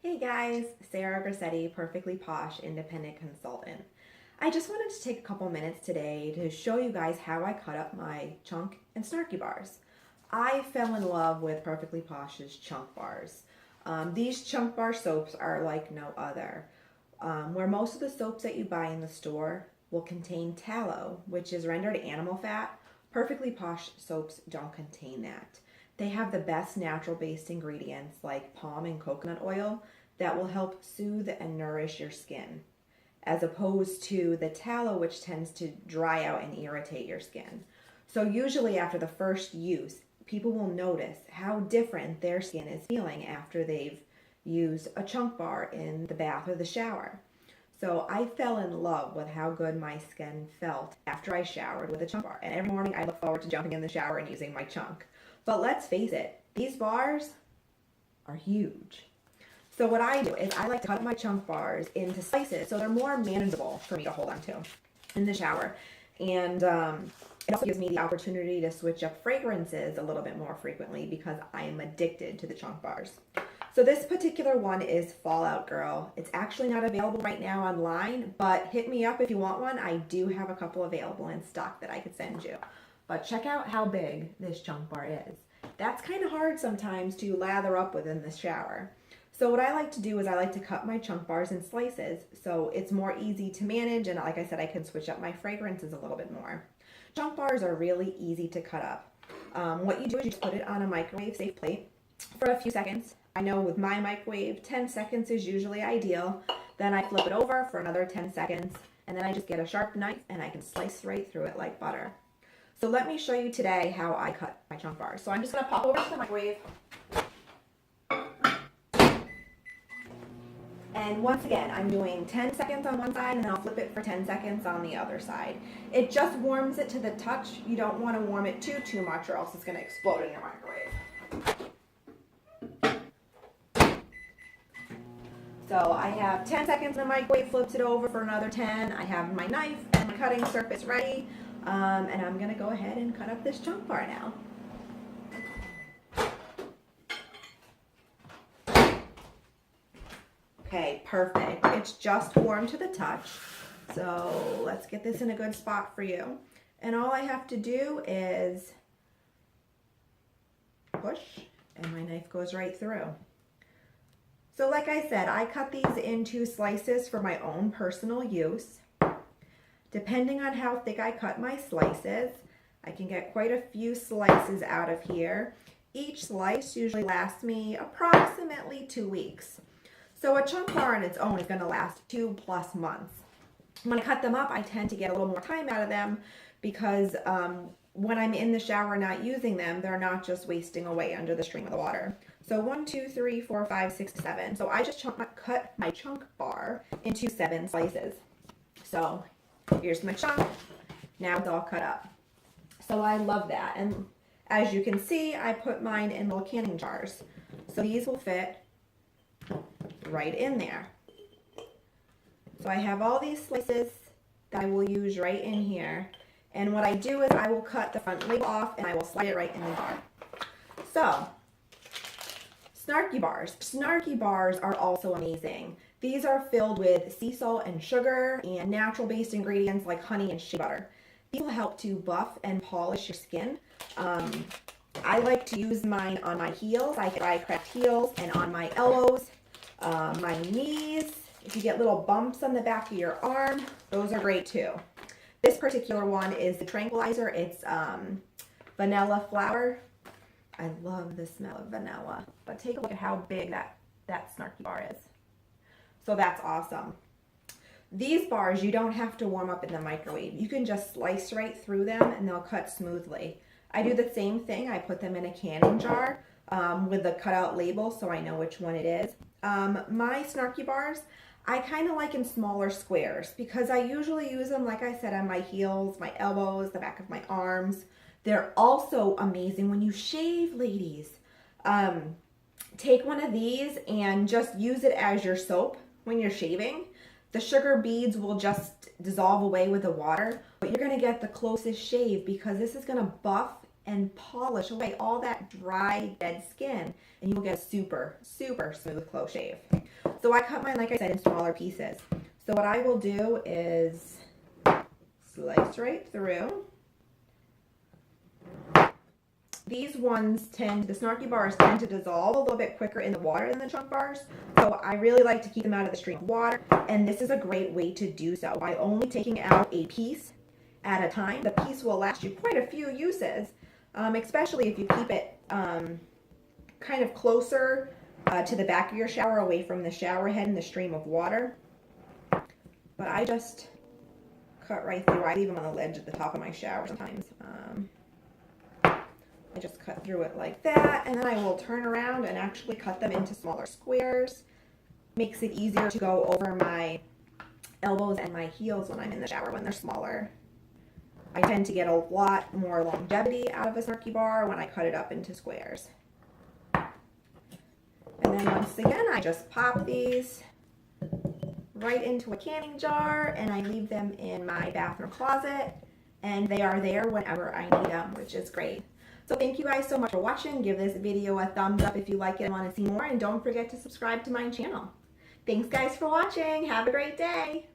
Hey guys, Sara Grassetti, Perfectly Posh Independent Consultant. I just wanted to take a couple minutes today to show you guys how I cut up my chunk and snarky bars. I fell in love with Perfectly Posh's chunk bars. These chunk bar soaps are like no other. Where most of the soaps that you buy in the store will contain tallow, which is rendered animal fat, Perfectly Posh soaps don't contain that. They have the best natural-based ingredients like palm and coconut oil that will help soothe and nourish your skin, as opposed to the tallow, which tends to dry out and irritate your skin. So usually after the first use, people will notice how different their skin is feeling after they've used a chunk bar in the bath or the shower. So I fell in love with how good my skin felt after I showered with a chunk bar. And every morning I look forward to jumping in the shower and using my chunk. But let's face it, these bars are huge. So what I do is I like to cut my chunk bars into slices so they're more manageable for me to hold on to in the shower. And it also gives me the opportunity to switch up fragrances a little bit more frequently because I am addicted to the chunk bars. So this particular one is Fallout Girl. It's actually not available right now online, but hit me up if you want one. I do have a couple available in stock that I could send you. But check out how big this chunk bar is. That's kind of hard sometimes to lather up with in the shower. So what I like to do is I like to cut my chunk bars in slices so it's more easy to manage, and like I said, I can switch up my fragrances a little bit more. Chunk bars are really easy to cut up. What you do is you just put it on a microwave safe plate for a few seconds. I know with my microwave, 10 seconds is usually ideal. Then I flip it over for another 10 seconds, and then I just get a sharp knife and I can slice right through it like butter. So let me show you today how I cut my chunk bars. So I'm just going to pop over to the microwave. And once again, I'm doing 10 seconds on one side and then I'll flip it for 10 seconds on the other side. It just warms it to the touch. You don't want to warm it too much or else it's going to explode in your microwave. So I have 10 seconds in the microwave, flips it over for another 10. I have my knife and my cutting surface ready. And I'm going to go ahead and cut up this chunk bar now. Okay, perfect. It's just warm to the touch. So let's get this in a good spot for you. And all I have to do is push and my knife goes right through. So like I said, I cut these into slices for my own personal use. Depending on how thick I cut my slices, I can get quite a few slices out of here. Each slice usually lasts me approximately 2 weeks. So a chunk bar on its own is going to last 2+ months. When I cut them up, I tend to get a little more time out of them because when I'm in the shower not using them, they're not just wasting away under the stream of the water. So 1, 2, 3, 4, 5, 6, 7. So I just cut my chunk bar into 7 slices. So here's my chunk. Now it's all cut up. So I love that. And as you can see, I put mine in little canning jars. So these will fit right in there. So I have all these slices that I will use right in here. And what I do is I will cut the front label off and I will slide it right in the jar. So, Snarky bars. Snarky bars are also amazing. These are filled with sea salt and sugar and natural-based ingredients like honey and shea butter. These will help to buff and polish your skin. I like to use mine on my heels. I try craft heels and on my elbows, my knees. If you get little bumps on the back of your arm, those are great too. This particular one is the tranquilizer. It's vanilla flower. I love the smell of vanilla. But take a look at how big that Snarky bar is. So that's awesome. These bars, you don't have to warm up in the microwave. You can just slice right through them and they'll cut smoothly. I do the same thing. I put them in a canning jar with the cutout label so I know which one it is. My Snarky bars, I kind of like in smaller squares because I usually use them, like I said, on my heels, my elbows, the back of my arms. They're also amazing when you shave, ladies. Take one of these and just use it as your soap when you're shaving. The sugar beads will just dissolve away with the water, but you're going to get the closest shave because this is going to buff and polish away all that dry, dead skin, and you will get a super, super smooth close shave. So I cut mine, like I said, in smaller pieces. So what I will do is slice right through. These ones the Snarky bars tend to dissolve a little bit quicker in the water than the chunk bars. So I really like to keep them out of the stream of water. And this is a great way to do so by only taking out a piece at a time. The piece will last you quite a few uses, especially if you keep it kind of closer to the back of your shower, away from the shower head and the stream of water. But I just cut right through. I leave them on the ledge at the top of my shower sometimes. I just cut through it like that, and then I will turn around and actually cut them into smaller squares. Makes it easier to go over my elbows and my heels when I'm in the shower when they're smaller. I tend to get a lot more longevity out of a Snarky bar when I cut it up into squares. And then once again, I just pop these right into a canning jar, and I leave them in my bathroom closet, and they are there whenever I need them, which is great. So thank you guys so much for watching. Give this video a thumbs up if you like it and want to see more, and don't forget to subscribe to my channel. Thanks guys for watching. Have a great day.